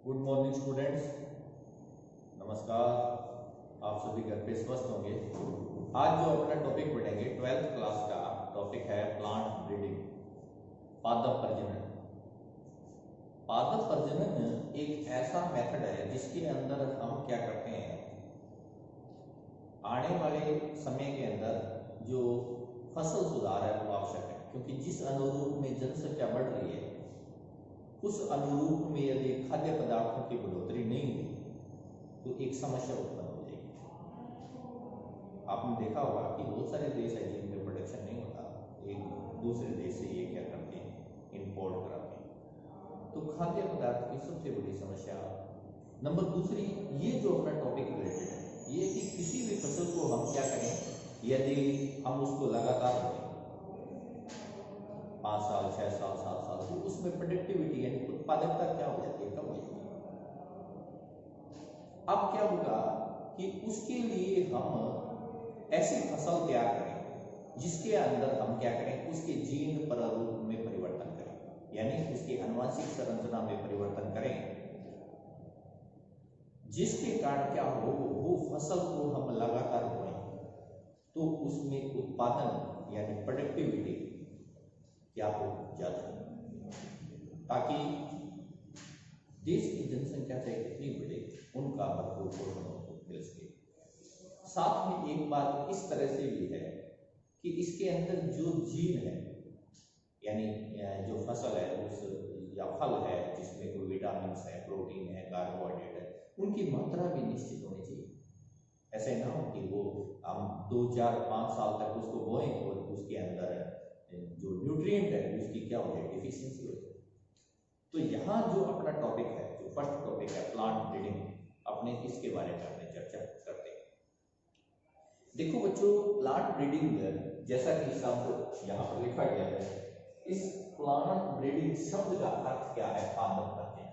Good morning students, नमस्कार। आप सभी घर पे स्वस्थ होंगे। आज जो अपना टॉपिक पढ़ेंगे 12th क्लास का टॉपिक है प्लांट ब्रीडिंग, पादप प्रजनन। पादप प्रजनन एक ऐसा मेथड है जिसके अंदर हम क्या करते हैं, आने वाले समय के अंदर जो फसल सुधार है वो आवश्यक है, क्योंकि जिस अनुरूप में जनसंख्या बढ़ रही है उस अनुरूप में यदि खाद्य पदार्थों की बढ़ोतरी नहीं हुई तो एक समस्या उत्पन्न हो जाएगी। आपने देखा होगा कि बहुत सारे देश हैं जिनमें प्रोडक्शन नहीं होता, एक दूसरे देश से ये क्या करते हैं, इंपोर्ट कराते हैं। तो खाद्य पदार्थ की सबसे बड़ी समस्या। नंबर दूसरी, ये जो अपना टॉपिक रिलेटेड है ये कि किसी भी फसल को हम क्या करें, यदि हम उसको लगातार करें 5 साल 6 साल 7 साल, तो उसमें प्रोडक्टिविटी यानी उत्पादकता क्या हो जाती है, कम हो जाती है। अब क्या होगा कि उसके लिए हम ऐसी फसल तैयार करें जिसके अंदर हम क्या करें, उसके जीन प्रारूप में परिवर्तन करें, यानी उसकी आनुवंशिक संरचना में परिवर्तन करें, जिसके कारण क्या हो, वो फसल को हम लगातार बोएं तो उसमें उत्पादन यानी प्रोडक्टिविटी क्या हो ज्यादा, ताकि देश की जनसंख्या चाहे कितनी बढ़े उनका भरपूर पोषण मिल सके। साथ में एक बात इस तरह से भी है कि इसके अंदर जो जीन है यानी जो फसल है उस या फल है जिसमें कोई विटामिन है, प्रोटीन है, कार्बोहाइड्रेट है, उनकी मात्रा भी निश्चित होनी चाहिए। ऐसे ना हो कि वो हम 2 4 5 साल तक उसको बोएं और उसके अंदर जो न्यूट्रिएंट है उसकी क्या हो जाए, डिफिशियंसी हो जाए। तो यहाँ जो अपना टॉपिक है, जो फर्स्ट टॉपिक है प्लांट ब्रीडिंग, अपने इसके बारे में अपने चर्चा करते हैं। देखो बच्चों, प्लांट ब्रीडिंग जैसा कि शब्द यहाँ पर लिखा गया है, इस प्लांट ब्रीडिंग शब्द का अर्थ क्या है, पादप प्रजनन।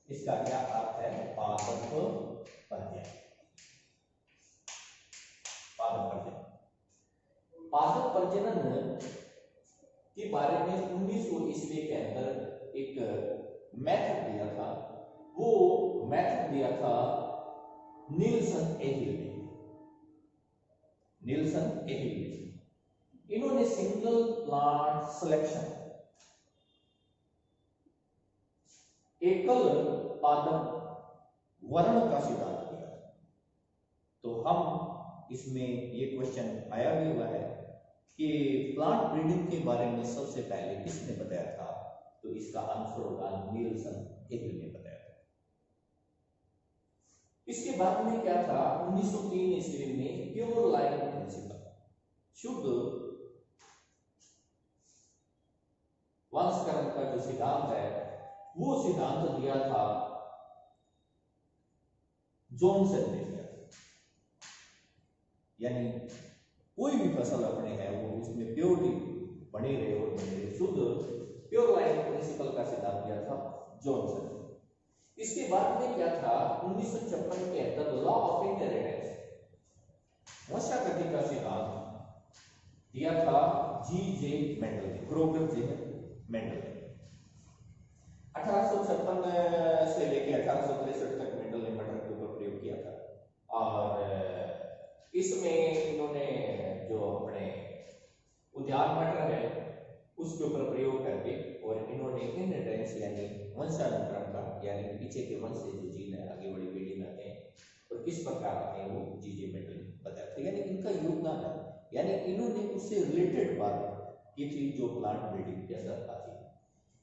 इसका क्या अर्थ है, पादप प्रजनन। पादप प्रजनन, पादप प्रजनन के बारे में 1900 ईस्वी के अंदर एक मेथड दिया था। वो मेथड दिया था नीलसन एहिल ने। नीलसन एहिल ने, इन्होंने सिंगल प्लांट सिलेक्शन, एकल पादप वर्ण का सिद्धांत दिया। तो हम इसमें ये क्वेश्चन आया भी हुआ है कि प्लांट ब्रीडिंग के बारे में सबसे पहले किसने बताया था, तो इसका आंसर होगा नीलसन एहिल ने बताया था। इसके बाद में क्या था, 1903 ईस्वी में प्योर लाइन प्रिंसिपल, शुद्ध वंशकरण का जो सिद्धांत है वो सिद्धांत दिया था जॉनसन ने दिया था। यानी कोई भी फसल अपने है वो उसमें प्योरिटी बने रहे और बने रहे, शुद्ध प्योर लाइन प्रिंसिपल का सिद्धांत दिया था जॉनसन ने। इसके बाद में क्या था, 1956 के अंदर लॉ ऑफ इनहेरिटेंस, वंशागति का सिद्धांत दिया था जी.जे. मेंडल ने, ग्रोगर जे मेंडल ने। 1856 से लेकर 1863 तक मेंडल ने मटर के ऊपर प्रयोग किया था और इसमें इन्होंने जो अपने उद्यान मटर है उसके ऊपर प्रयोग करके और इन्होंने इनहेरिटेंस यानी वंशानुक्रम का, यानी पीछे के वंश से जो जीन है आगे बड़ी पीढ़ी में आते हैं और किस प्रकार आते हैं, वो जी.जे. मेंडल ने बताया था। यानी इनका योगदान है, यानी इन्होंने उससे रिलेटेड बात की थी जो प्लांट ब्रीडिंग के अंदर आती है।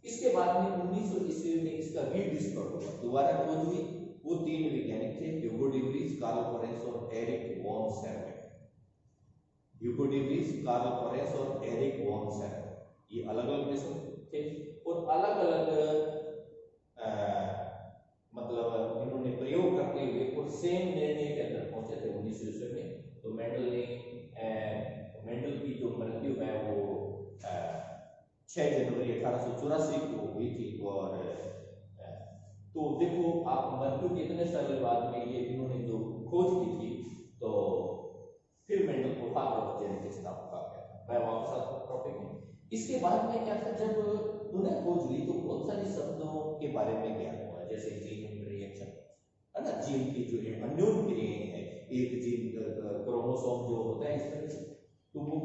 इसके बाद में 1900 ईस्वी में इसका रीडिस्कवर हुआ, दोबारा खोज हुई। वो 3 वैज्ञानिक थे, Hugo de Vries, Carl Lorenz और Erich von Seret. Hugo de Vries, Carl Lorenz और एरिक वॉन सेरेट, ये अलग अलग देशों थे और अलग अलग मतलब इन्होंने प्रयोग करते हुए और सेम निर्णय के अंदर पहुंचे थे 1900 ईस्वी में। तो मेंडल की जो मृत्यु है वो 6 जनवरी 1884 को हुई थी। और तो देखो आप, मृत्यु के इतने साल बाद में ये इन्होंने जो खोज की थी, तो फिर मेंडल को फादर ऑफ जेनेटिक्स नाम कहा गया था। मैं वापस आता हूं टॉपिक में। इसके बाद में क्या था, जब उन्हें खोज ली तो बहुत सारे शब्दों के बारे में ज्ञान हुआ, जैसे जीन क्रोमोसोम जो होता है इस तरह से, तो वो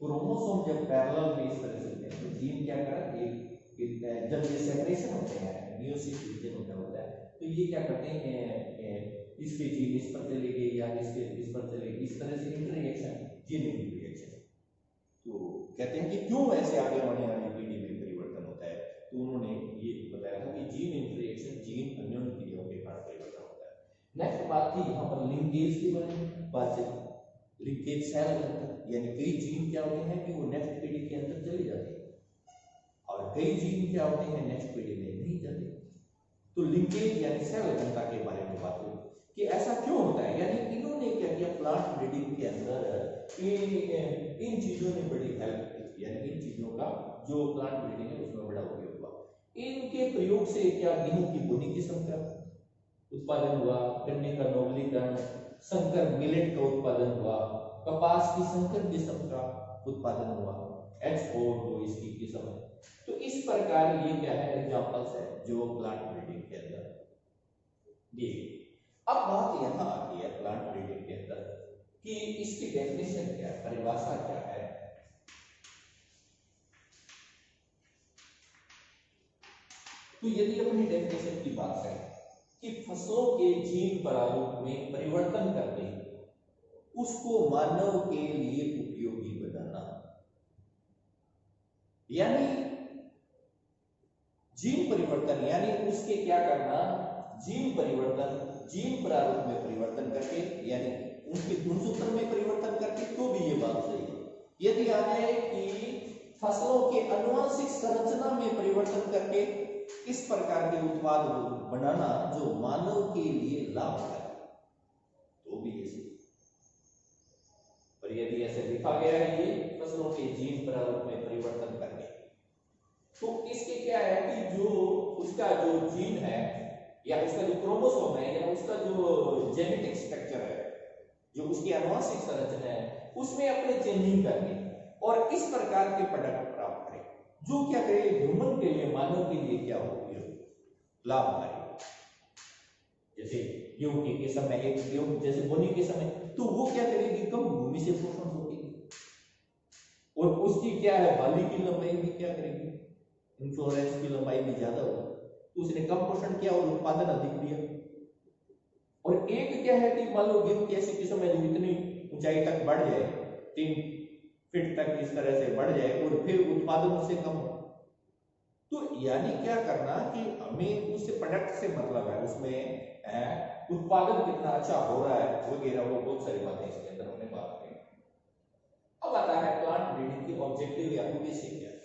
क्रोमोसोम जब पैरेलल में इस तरह से होते हैं तो जीन क्या करता है, जब ये सेपरेशन होते हैं, मियोसिस रीजन होता है, तो ये क्या करते हैं, इसके जीन इस पर चले गए या इसके इस पर चले गए, इस तरह से इंटररिएक्शन, जीन इंटररिएक्शन। तो कहते हैं कि क्यों ऐसे आगे बढ़ने वाली पीढ़ी में परिवर्तन होता है, तो उन्होंने ये बताया था कि जीन इंटररिएक्शन, जीन अन्योन क्रियाओं के कारण परिवर्तन होता है। नेक्स्ट बात थी यहाँ पर लिंकेज की बात चली, लिंकेज सेल यानी कई जीन क्या होते हैं कि वो नेक्स्ट पीढ़ी के अंदर चले जाते हैं और कई जीन क्या होते हैं नेक्स्ट पीढ़ी में नहीं जाते। तो लिंकेज यानी सेल घनता के बारे में बात हुई कि ऐसा क्यों होता है, यानी इन्होंने क्या किया, प्लांट ब्रीडिंग के अंदर इन चीजों ने बड़ी हेल्प की, यानी इन चीजों का जो प्लांट ब्रीडिंग है उसमें बड़ा उपयोग हुआ। इनके प्रयोग से क्या गेहूं की बोनी किस्म का उत्पादन हुआ, गन्ने का नोबलीकरण, संकर मिलेट का उत्पादन हुआ, कपास की संकर किस्म का उत्पादन हुआ, H4 जो इसकी किस्म है। तो इस प्रकार ये क्या है, एग्जांपल्स है जो प्लांट ब्रीडिंग के अंदर दिए। अब बात यहां आती है प्लांट ब्रीडिंग के अंदर कि इसकी डेफिनेशन क्या है, परिभाषा क्या है। तो यदि अपनी डेफिनेशन की बात करें कि फसलों के जीन प्रारूप में परिवर्तन करके उसको मानव के लिए उपयोगी बनाना, यानी जीन परिवर्तन, यानी उसके क्या करना, जीन परिवर्तन, जीन प्रारूप में परिवर्तन करके, यानी उनके गुणसूत्र में परिवर्तन करके, तो भी ये बात सही है। यदि आ जाए कि फसलों के आनुवंशिक संरचना में परिवर्तन करके इस प्रकार के उत्पाद बनाना जो मानव के लिए लाभकारी, तो भी ये सही। और यदि ऐसे लिखा गया है कि फसलों के जीन प्रारूप में परिवर्तन करके, तो इसके क्या है कि जो उसका जो जीन है या उसका जो क्रोमोसोम है या उसका जो जेनेटिक स्ट्रक्चर है, जो उसकी आनुवंशिक संरचना है, उसमें अपने चेंजिंग करके और इस प्रकार के प्रोडक्ट प्राप्त करें जो क्या करे, ह्यूमन के लिए, मानव के लिए क्या हो, लाभकारी। जैसे गेहूं के समय, एक गेहूं जैसे बोनी के समय, तो वो क्या करेगी, कम भूमि से पोषण होगी और उसकी क्या है, बाली की लंबाई भी क्या करेगी, इन्फ्लोरेंस की लंबाई भी ज्यादा होगी, तो उसने कम पोषण किया और उत्पादन अधिक दिया। और एक क्या है कि मान लो गेहूं की ऐसी किस्म है जो इतनी ऊंचाई तक बढ़ जाए, 3 फीट तक इस तरह से बढ़ जाए और फिर उत्पादन उससे कम हो, तो यानी क्या करना कि हमें उस प्रोडक्ट से मतलब है, उसमें उत्पादन कितना अच्छा हो रहा है वगैरह, वो बहुत सारी बातें इसके अंदर हमने बात की। अब आता है प्लांट ब्रीडिंग की ऑब्जेक्टिव या उद्देश्य क्या है,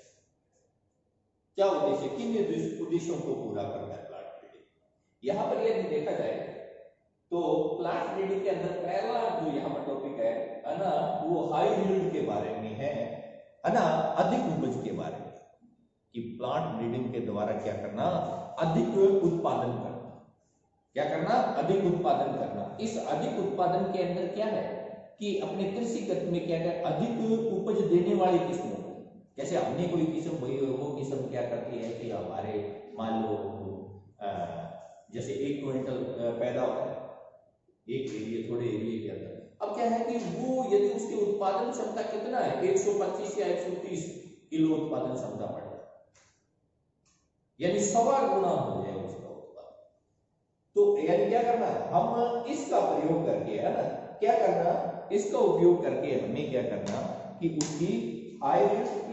क्या उद्देश्य, किन उद्देश्यों को पूरा करता है प्लांट ब्रीडिंग। यहां पर यदि देखा जाए तो प्लांट ब्रीडिंग के अंदर पहला जो यहाँ पर टॉपिक है ना, वो हाई यील्ड के बारे में है ना, अधिक उपज के बारे में, कि प्लांट ब्रीडिंग के द्वारा क्या करना, अधिक उत्पादन करना, क्या करना, अधिक उत्पादन करना। इस अधिक उत्पादन के अंदर क्या है कि अपने कृषि गति में क्या है, अधिक उपज देने वाली किस्मों, जैसे हमने कोई किस्म वो किस्म क्या करती है कि हमारे मान लो जैसे 1 क्विंटल पैदा होता है एक एरिया, थोड़े एरिया के अंदर, अब क्या है कि वो यदि उसकी उत्पादन क्षमता कितना है, 125 या 130 किलो उत्पादन क्षमता बढ़ जाए, यानी 1.25 गुना हो जाए उसका उत्पादन, तो यानी क्या करना है, हम इसका प्रयोग करके, है ना, क्या करना, इसका उपयोग करके हमें क्या करना कि उसकी आय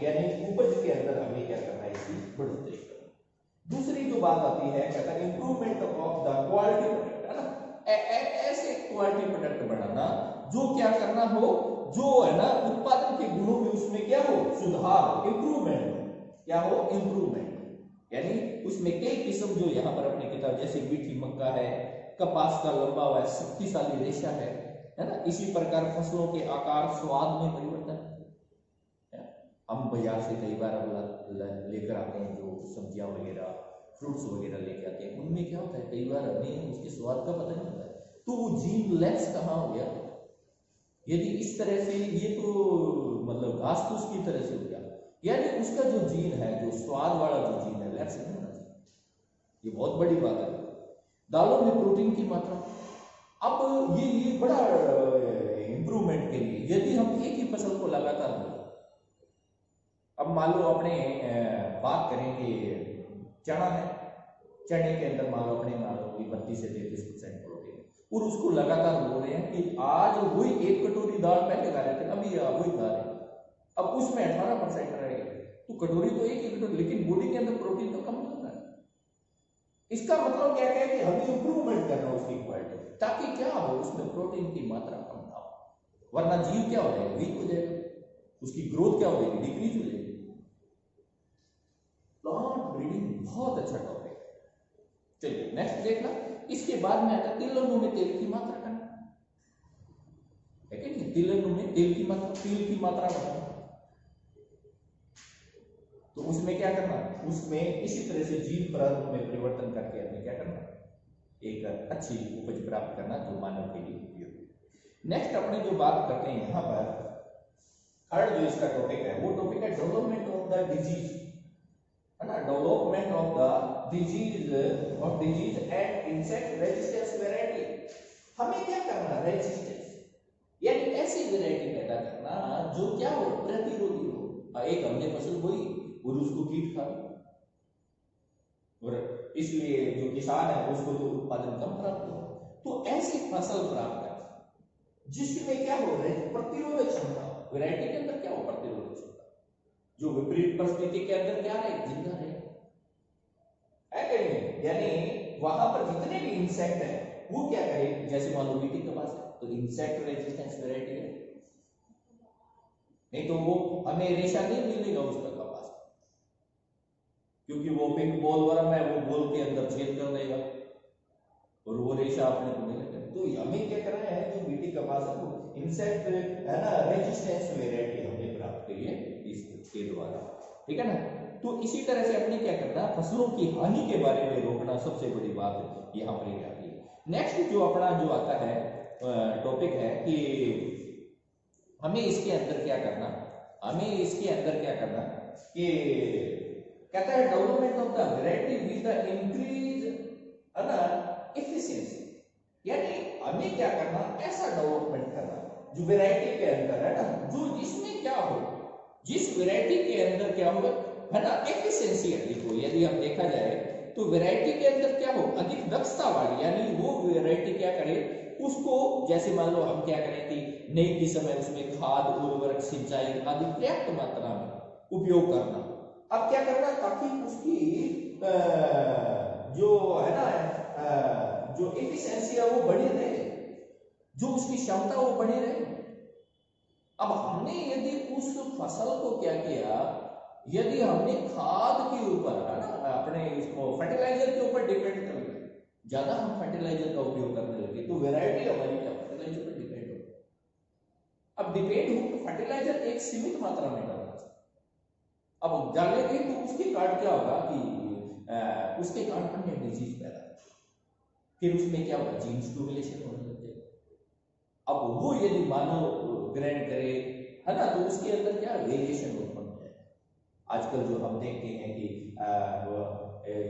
यानी उपज के अंदर हमें क्या करना है, इसकी बढ़ोतरी करना। दूसरी जो बात आती है, कहता है improvement of the quality product, है ना, ऐसे क्वालिटी प्रोडक्ट बनाना जो क्या करना हो, जो है ना उत्पादन के गुणों में उसमें क्या हो, सुधार, इंप्रूवमेंट, क्या हो, इंप्रूवमेंट, यानी उसमें कई किस्म जो यहाँ पर अपनी किताब, जैसे मीठी मक्का है, कपास का लंबा हुआ शक्तिशाली रेशा है ना, इसी प्रकार फसलों के आकार, स्वाद में परिवर्तन। हम बाजार से कई बार लेकर आते हैं जो सब्जियां वगैरह, फ्रूट्स वगैरह लेके आते हैं, उनमें क्या होता है, कई बार हमें उसके स्वाद का पता नहीं होता है, तो वो जीन लैप्स कहाँ हो गया, यदि इस तरह से ये तो मतलब घास फूस की तरह से हो गया, यानी उसका जो जीन है, जो स्वाद वाला जो जीन है, लैप्स नहीं होना चाहिए, ये बहुत बड़ी बात है। दालों में प्रोटीन की मात्रा, अब ये बड़ा इंप्रूवमेंट के लिए यदि हम एक ही फसल को लगातार बोए, अब मान लो अपने बात करें कि चना है, चने के अंदर मान लो अपने मान लो 32 से 33% प्रोटीन, और उसको लगातार बोल रहे हैं कि आज वही 1 कटोरी दाल पहले खा रहे थे, अभी वही खा रहे हैं, अब उसमें 18% रहेगा, तो कटोरी तो एक ही कटोरी, लेकिन बॉडी के अंदर प्रोटीन तो कम हो रहा है। इसका मतलब क्या है कि हमें इंप्रूवमेंट करना उसकी क्वालिटी, ताकि क्या हो उसमें प्रोटीन की मात्रा कम ना हो, वरना जीव क्या हो जाएगा, वीक हो जाएगा, उसकी ग्रोथ क्या हो जाएगी, डिक्रीज हो जाएगी। प्लांट ब्रीडिंग बहुत अच्छा टॉपिक है। चलिए नेक्स्ट देखना, इसके बाद में आता है तिल और नून में तेल की मात्रा करना, है कि नहीं, तिल और नून में तेल की मात्रा, तिल की मात्रा बढ़ाना। तो उसमें क्या करना, उसमें इसी तरह से जीन प्रारूप में परिवर्तन करके हमें क्या करना, एक अच्छी उपज प्राप्त करना जो मानव के लिए उपयोगी। नेक्स्ट अपने जो बात करते हैं यहाँ पर, थर्ड जो इसका टॉपिक है वो टॉपिक है डेवलपमेंट ऑफ द डिजीज, है ना, development of the disease and insect resistance variety. हमें क्या करना, रेजिस्टेंस यानी ऐसी वैरायटी पैदा करना जो क्या हो, प्रतिरोधी हो। एक हमने फसल बोई और उसको कीट खा, और इसलिए जो किसान है उसको तो उत्पादन कम प्राप्त हो, तो ऐसी फसल प्राप्त कर जिसमें क्या हो रहा है, प्रतिरोधक क्षमता, वैरायटी के अंदर क्या हो, प्रतिरोधक क्षमता, जो विपरीत परिस्थिति के अंदर क्या रहे, जिंदा रहे, है कि नहीं, यानी वहां पर जितने भी इंसेक्ट है वो क्या करे, जैसे मान लो बीटी कपास है तो इंसेक्ट रेजिस्टेंस वैरायटी है, नहीं तो वो हमें रेशा नहीं मिलेगा उसका कपास, क्योंकि वो पिंक बॉल वर्म है, वो बॉल के अंदर छेद कर देगा और वो रेशा अपने को मिलेगा। तो हमें क्या करना है, जो बीटी कपास है वो इंसेक्ट है ना, रेजिस्टेंस वैरायटी हमने प्राप्त करी है इसके द्वारा, ठीक है ना। तो इसी तरह से अपने क्या करना, फसलों की हानि के बारे में रोकना सबसे बड़ी बात यहाँ पर ये आती है। नेक्स्ट जो अपना जो आता है टॉपिक है कि हमें इसके अंदर क्या करना, हमें इसके अंदर क्या करना कि कहता है development of the variety with the increase, है ना, एफिशिएंसी, यानी हमें क्या करना, ऐसा डेवलपमेंट करना जो वैरायटी के अंदर, है ना, जो जिसमें क्या हो, जिस वैरायटी के अंदर क्या होगा, है ना, एफिशिएंसी अधिक हो। यदि हम देखा जाए तो वैरायटी के अंदर क्या हो, अधिक दक्षता वाली, यानी वो वैरायटी क्या करे उसको, जैसे मान लो हम क्या करें कि नई किस्म है उसमें खाद, उर्वरक, सिंचाई आदि पर्याप्त मात्रा में उपयोग करना। अब क्या करना, ताकि उसकी जो है ना जो एफिशिएंसी है वो बनी रहे, जो उसकी क्षमता वो बनी रहे। अब हमने यदि उस फसल को क्या किया, यदि हमने खाद के ऊपर, है ना, अपने इसको फर्टिलाइजर के ऊपर डिपेंड कर लिया, ज्यादा हम फर्टिलाइजर का उपयोग करने लगे तो वैरायटी हमारी क्या फर्टिलाइजर पर डिपेंड हो। अब डिपेंड हो तो फर्टिलाइजर एक सीमित मात्रा में डालना चाहिए। अब डालेंगे तो उसके कारण क्या होगा कि उसके कारण अन्य डिजीज पैदा, फिर उसमें क्या होगा, जीन स्टूमुलेशन होने लग जाएगा। अब वो यदि मानो ग्रैंड करे, है ना, तो उसके अंदर क्या वेरिएशन उत्पन्न हो जाएगा। आजकल जो हम देखते हैं कि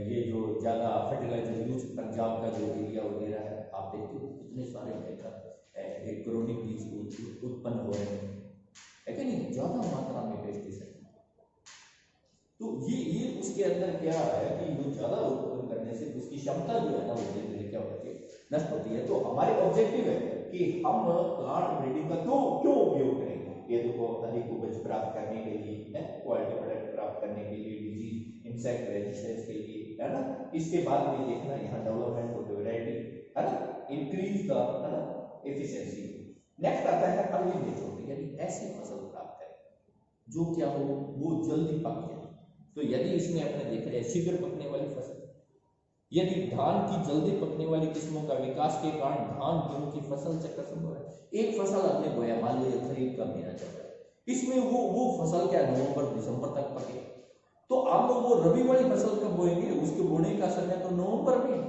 ये जो ज्यादा फर्टिलाइजर यूज पंजाब का जो एरिया वगैरह है, आप देखते हो कितने सारे क्रोनिक डिजीज उत्पन्न हो रहे हैं, है कि नहीं, ज्यादा मात्रा में पेस्टिसाइड। तो ये उसके अंदर क्या है कि वो ज्यादा उत्पन्न करने से उसकी क्षमता जो है ना वो धीरे धीरे क्या होती है, नष्ट होती है। तो हमारे ऑब्जेक्टिव है कि हम प्लांट ब्रीडिंग का क्यों उपयोग करेंगे, ये देखो अधिक उपज प्राप्त करने के लिए, क्वालिटी प्रोडक्ट प्राप्त करने के लिए, डिजीज इंसेक्ट रेजिस्टेंस के लिए, है ना। इसके बाद में देखना यहाँ डेवलपमेंट ऑफ वैरायटी, है ना, इंक्रीज द, है ना, एफिशिएंसी। नेक्स्ट आता है अर्ली मैच्योरिटी, यानी ऐसी फसल प्राप्त करें जो क्या हो, वो जल्दी पक जाए। तो यदि इसमें अपने देख रहे हैं शीघ्र पकने वाली फसल, यदि धान की जल्दी पकने वाली किस्मों का विकास के कारण धान गेहूं की फसल चक्र संभव है। एक फसल हमने बोया, मान लो खरीफ का महीना चल रहा है, इसमें वो फसल क्या नवंबर दिसंबर तक पके, तो आप लोग वो रबी वाली फसल कब बोएंगे, उसके बोने का समय तो नवंबर में।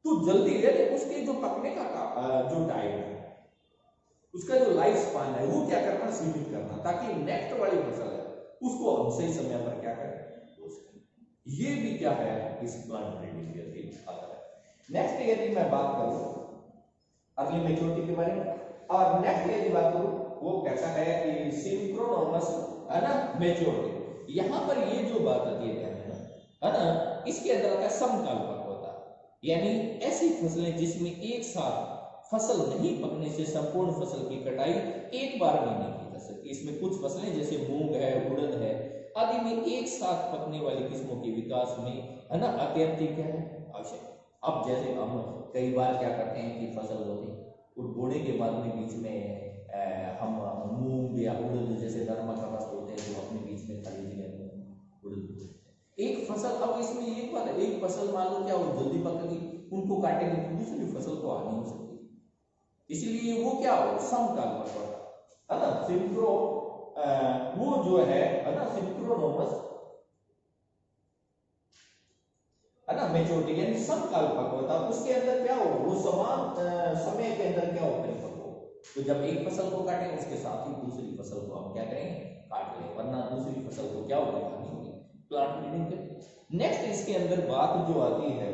तो जल्दी यानी उसके जो पकने का जो टाइम है, उसका जो लाइफ स्पान है, वो क्या करना, सीमित करना, ताकि नेक्स्ट वाली फसल है उसको हम सही समय पर क्या करें। ये भी क्या है, इस प्लांट ब्रीडिंग के अधीन आता है। नेक्स्ट यदि मैं बात करूं अर्ली मैच्योरिटी के बारे में, और नेक्स्ट ये बात करूं, वो कहता है कि सिंक्रोनोमस है ना मैच्योरिटी। यहां पर ये जो बात आती है ध्यान देना, है ना, इसके अंदर आता है समकाल पक्वता, यानी ऐसी फसलें जिसमें एक साथ फसल नहीं पकने से संपूर्ण फसल की कटाई एक बार में नहीं की जा सकती। इसमें कुछ फसलें जैसे मूंग है, उड़द है आदि में एक साथ पकने वाली किस्मों के विकास में, है ना, अत्यंत क्या है आवश्यक। अब जैसे हम कई बार क्या करते हैं कि फसल होती है और बोने के बाद में बीच में हम मूंग या उड़द जैसे नरमा का फसल होते हैं जो अपने बीच में खाली जगह में उड़द एक फसल। अब इसमें एक बात है, एक फसल मान लो क्या वो जल्दी पकेगी, उनको काटेंगे तो दूसरी फसल तो आ नहीं हो सकती, इसलिए वो क्या हो समकाल पकवाता है ना, सिंक्रो वो जो है ना सिंक्रोनोमस है ना मैच्योरिटी यानी समकाल पक्वता, उसके अंदर क्या हो वो समान समय के अंदर क्या हो परिपक्व हो। तो जब एक फसल को काटें उसके साथ ही दूसरी फसल को हम क्या करेंगे काट लें, वरना दूसरी फसल को क्या होगी हानि होगी प्लांट ब्रीडिंग के। नेक्स्ट इसके अंदर बात जो आती है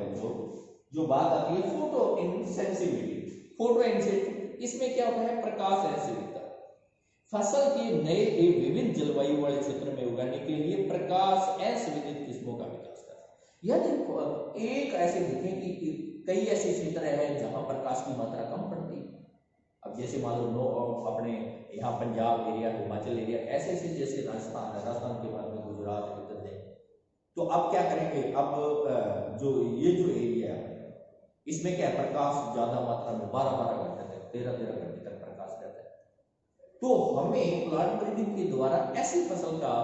जो बात आती है फोटो इंसेंसिटिविटी। फोटो इंसेंसिटिविटी इसमें क्या होता है प्रकाश सेंसिटिविटी, फसल के नए एवं विभिन्न जलवायु वाले क्षेत्र में उगाने के लिए प्रकाश असंवेदित किस्मों का विकास करना। यदि एक ऐसे देखें कि कई ऐसे क्षेत्र हैं जहां प्रकाश की मात्रा कम पड़ती है, अब जैसे मान लो अपने यहाँ पंजाब एरिया, हिमाचल एरिया, ऐसे ऐसे जैसे राजस्थान है, राजस्थान के बाद में गुजरात है, इधर है, तो अब क्या करेंगे, अब जो ये जो एरिया है इसमें क्या प्रकाश ज्यादा मात्रा में 12-12 घंटे तक 13-13 घंटे तक प्रकाश रहता है। तो हमें प्लांट ब्रीडिंग के द्वारा ऐसी फसल का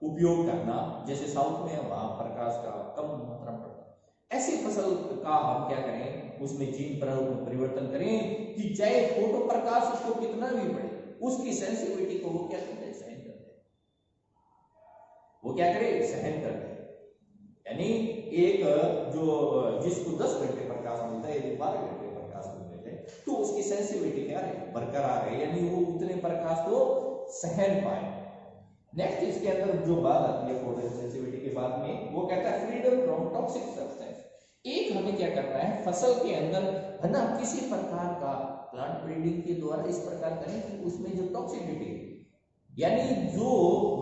उपयोग करना, जैसे साउथ में वहां प्रकाश का कम मात्रा में पड़ता है, ऐसी फसल का हम क्या करें उसमें जीन परिवर्तन करें कि चाहे फोटो प्रकाश उसको कितना भी पड़े उसकी सेंसिटिविटी को वो क्या करते हैं सहन करते हैं, वो क्या करे सहन करते हैं। यानी एक जो जिसको 10 घंटे प्रकाश मिलता है यदि 12 घंटे प्रकाश मिलते हैं तो उसकी सेंसिटिविटी क्या है बरकरार है, यानी वो उतने प्रकाश को सहन पाए। नेक्स्ट इसके अंदर जो बात आती है फोटो सेंसिटिविटी के बाद में वो कहता है फ्रीडम फ्रॉम टॉक्सिक सब्सटेंस। एक हमें क्या करना है फसल के अंदर है ना किसी प्रकार का प्लांट ब्रीडिंग के द्वारा इस प्रकार करें कि उसमें जो टॉक्सिसिटी यानी जो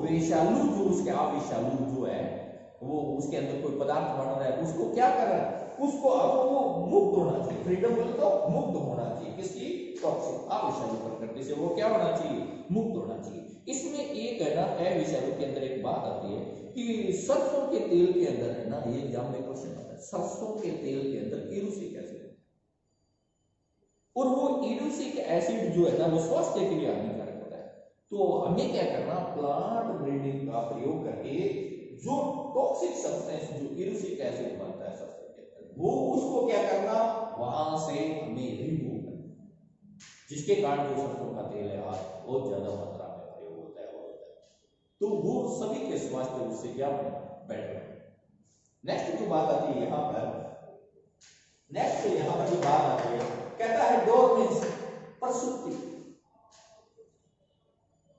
विषालु जो उसके अविषालु जो है वो उसके अंदर कोई पदार्थ बन रहा है उसको क्या कर रहा है उसको अब वो मुक्त होना चाहिए, फ्रीडम बोले तो मुक्त होना चाहिए किसकी टॉक्सिक अविषालु प्रकृति से वो क्या होना चाहिए मुक्त होना चाहिए। इसमें एक है ना अविषालु के अंदर एक बात आती है कि सरसों के तेल के अंदर है ना ये एग्जाम में क्वेश्चन आता है सरसों के तेल के अंदर इरूसिक एसिड और वो इरूसिक एसिड जो है ना वो स्वास्थ्य के लिए हानिकारक होता है। तो हमें क्या करना प्लांट ब्रीडिंग का प्रयोग करके जो टॉक्सिक सब्सटेंस जो इरूसिक एसिड बनता है सरसों के अंदर वो उसको क्या करना वहां से हमें रिमूव करना, जिसके कारण जो सरसों का तेल है बहुत ज्यादा मात्रा में प्रयोग होता है तो वो सभी के स्वास्थ्य उससे क्या बेटर। नेक्स्ट जो बात आती है यहाँ पर जो बात आती है कहता है डोरमेंसी प्रसुप्ति।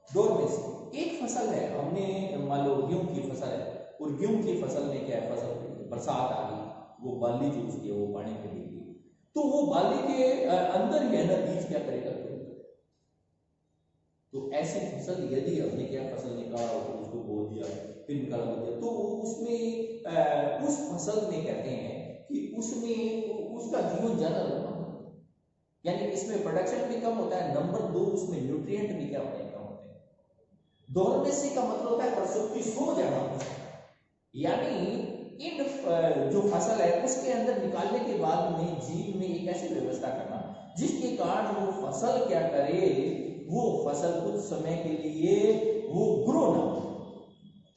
डोरमेंसी एक फसल है, हमने मान लो गेहूं की फसल है और गेहूं की फसल में क्या है फसल बरसात आ गई वो बाली जो उसकी है वो पानी में गिर गई तो वो बाली के अंदर ही है ना बीज क्या करेगा तो ऐसी फसल यदि हमने क्या फसल निकाला और उसको बो दिया फिर निकाला बो दिया तो उसमें उस फसल में कहते हैं कि उसमें उसका जीवन ज्यादा लंबा होता है, यानी इसमें प्रोडक्शन भी कम होता है, नंबर 2 उसमें न्यूट्रिएंट भी क्या होते हैं कम होते हैं। डोरमेंसी का मतलब होता है प्रसुप्ति सो जाना, यानी इन जो फसल है उसके अंदर निकालने के बाद में जीव में एक ऐसी व्यवस्था करना जिसके कारण वो फसल क्या करे वो फसल कुछ समय के लिए वो ग्रो ना हो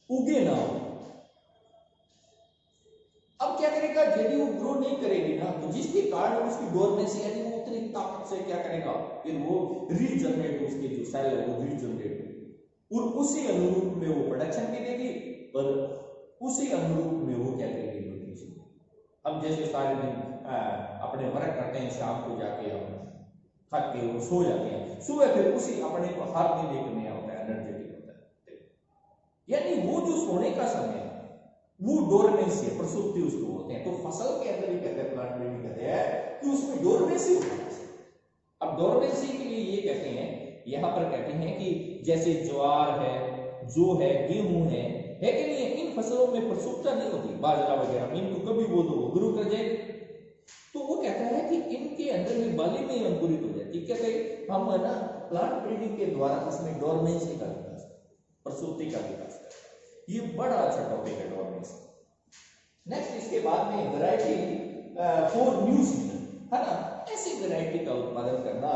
उगे ना हो। अब क्या करेगा यदि वो ग्रो नहीं करेगी ना तो जिसके कारण उसकी डोरमेंसी यानी वो उतनी ताकत से क्या करेगा फिर वो रीजनरेट उसके जो सेल है वो रीजनरेट और उसी अनुरूप में वो प्रोडक्शन भी देगी पर उसी अनुरूप में वो क्या करेगी न्यूट्रिशन। हम जैसे सारे दिन अपने वर्क करते हैं शाम को जाके हम थक के वो सो जाते हैं सुबह फिर उसी अपने को हर दिन एक नया होता है एनर्जेटिक होता है, यानी वो जो सोने का समय है वो डोरमेंसी है प्रसुप्ति उसको बोलते हैं। तो फसल के अंदर ही कहते हैं प्लांट ब्रीडिंग कहते हैं कि उसमें डोरमेंसी होती है। अब डोरमेंसी के लिए ये यहाँ पर कहते हैं कि जैसे ज्वार है, जो है, गेहूं है कि नहीं, इन फसलों में प्रसुप्ता नहीं होती, बाजरा वगैरह में इनको कभी वो तो ग्रो कर जाएगी। तो वो कहता है कि इनके अंदर में बाली में अंकुरित हो जाती है। क्या कहे हम है ना प्लांट ब्रीडिंग के द्वारा उसमें डोरमेंसी का विकास, प्रसूति का विकास करते हैं। ये बड़ा अच्छा टॉपिक है डोरमेंसी। नेक्स्ट इसके बाद में वैरायटी फॉर न्यू सीजन, है ना, ऐसी वैरायटी का उत्पादन करना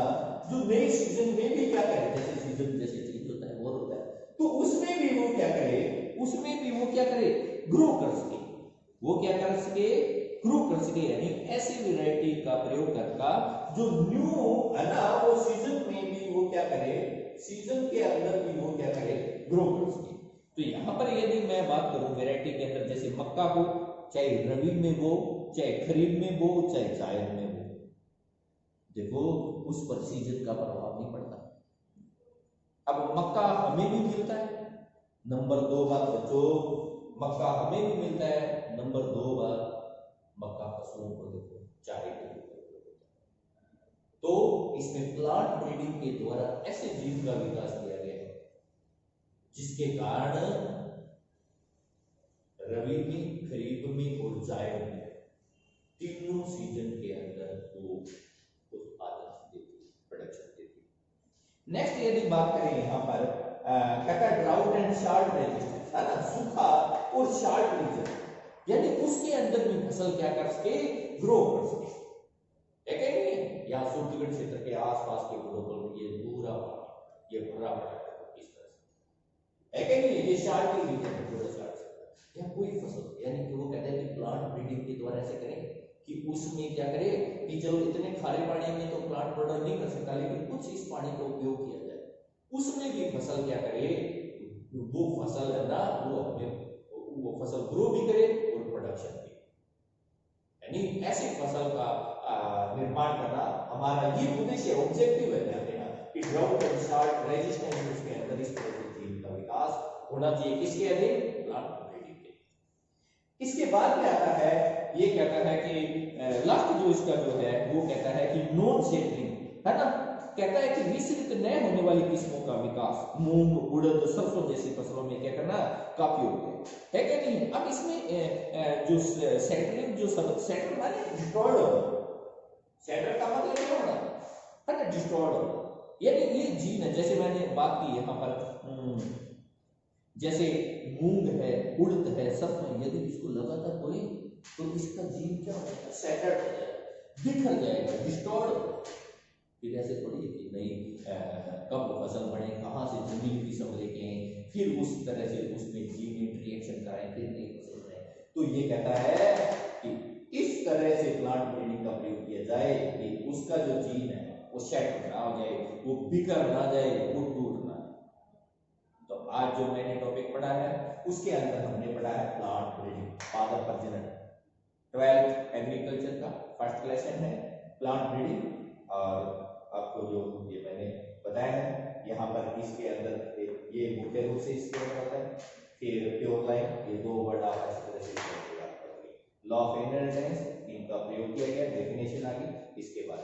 जो नए सीजन में भी क्या करे, जैसे सीजन जैसे चीज होता है वो होता है, तो उसमें भी वो क्या करे, उसमें भी वो क्या करे, ग्रो कर सके, वो क्या कर सके, ग्रो कर सके। यानी ऐसी वैरायटी का प्रयोग करना जो न्यू है ना, वो सीजन में भी वो क्या करे, सीजन के अंदर भी वो क्या करे, ग्रो कर सके। तो यहां पर यदि मैं बात करूं वैरायटी के अंदर, जैसे मक्का को चाहे रबी में बो, चाहे खरीफ में बो, चाहे जायद में बो, देखो उस पर सीजन का प्रभाव नहीं पड़ता। अब मक्का हमें भी मिलता है, नंबर 2 बात बच्चों, मक्का हमें भी मिलता है, नंबर 2 बात मक्का पशुओं को देखो चारे के लिए। तो इसमें प्लांट ब्रीडिंग के द्वारा ऐसे जीव का विकास किया गया है जिसके कारण रबी में, खरीफ में और जायद में तीनों सीजन के अंदर वो उत्पादन देती, प्रोडक्शन देती। नेक्स्ट यदि बात करें यहाँ पर कहता है ड्राउट एंड शार्ट रेजिस्टेंस, है ना, सूखा और शार्ट रीजन, यानी उसके अंदर भी फसल क्या कर सके, ग्रो कर सके। है क्या नहीं है, यहाँ सूर्यगढ़ क्षेत्र के आसपास के ग्लोबल में ये पूरा ये भरा पड़ा है इस तरह से, है क्या नहीं है, ये शार्ट रीजन है पूरा शार्ट। या कोई फसल, यानी कि वो कहते हैं कि प्लांट ब्रीडिंग के द्वारा ऐसे करें कि उसमें क्या करे कि चलो इतने खारे पानी में तो प्लांट प्रोडक्ट नहीं कर सकता, लेकिन कुछ इस पानी का उपयोग किया जाए, उसमें भी फसल क्या करे, वो फसल है ना, वो फसल ग्रो भी करे और प्रोडक्शन भी। यानी ऐसी फसल का निर्माण करना हमारा ये उद्देश्य, ऑब्जेक्टिव है कि ड्राउट एंड शार्ट रेजिस्टेंस उसके अंदर इस तरह के जीव का विकास होना चाहिए, किसके अधीन, प्लांट ब्रीडिंग के। इसके बाद क्या आता है, ये कहता है कि लास्ट जो इसका जो है वो कहता है कि नॉन सेटलिंग, है ना, कहता है कि मिश्रित न होने वाली किस्मों का विकास, मूंग, उड़द, सरसों जैसी फसलों में क्या करना, काफी होता है क्या नहीं। अब इसमें जो सेटलिंग, जो सेटल माने डिस्ट्रॉयड होना, सेटल का मतलब क्या होना, है ना, डिस्ट्रॉयड होना, यानी ये जीन है। जैसे मैंने बात की यहाँ पर, जैसे मूंग है, उड़द है, सरसों, यदि इसको लगातार बोए तो इसका जीन क्या होगा, सेटल हो जाएगा, बिखर जाएगा, डिस्टॉर्ड। फिर ऐसे थोड़ी कि नहीं कब फसल बने, कहाँ से जमीन किस्म लेके आए, फिर उस तरह से उसमें जीन रिएक्शन कराएं, फिर नई फसल बने। तो ये कहता है कि इस तरह से प्लांट ब्रीडिंग का प्रयोग किया जाए कि उसका जो जीन है वो सेट ना हो जाए, वो बिखर ना जाए, वो टूट ना। तो आज जो मैंने टॉपिक पढ़ा है उसके अंदर हमने पढ़ा है प्लांट ब्रीडिंग, पादप प्रजनन, 12th एग्रीकल्चर का फर्स्ट लेसन है प्लांट ब्रीडिंग। और आपको जो ये मैंने बताया है यहाँ पर इसके अंदर ये मुख्य रूप से इसके अंदर होता है। फिर प्योर लाइन, ये 2 वर्ड आप इस तरह से लॉ ऑफ इनहेरिटेंस, इनका प्रयोग किया गया, डेफिनेशन आ गई। इसके बाद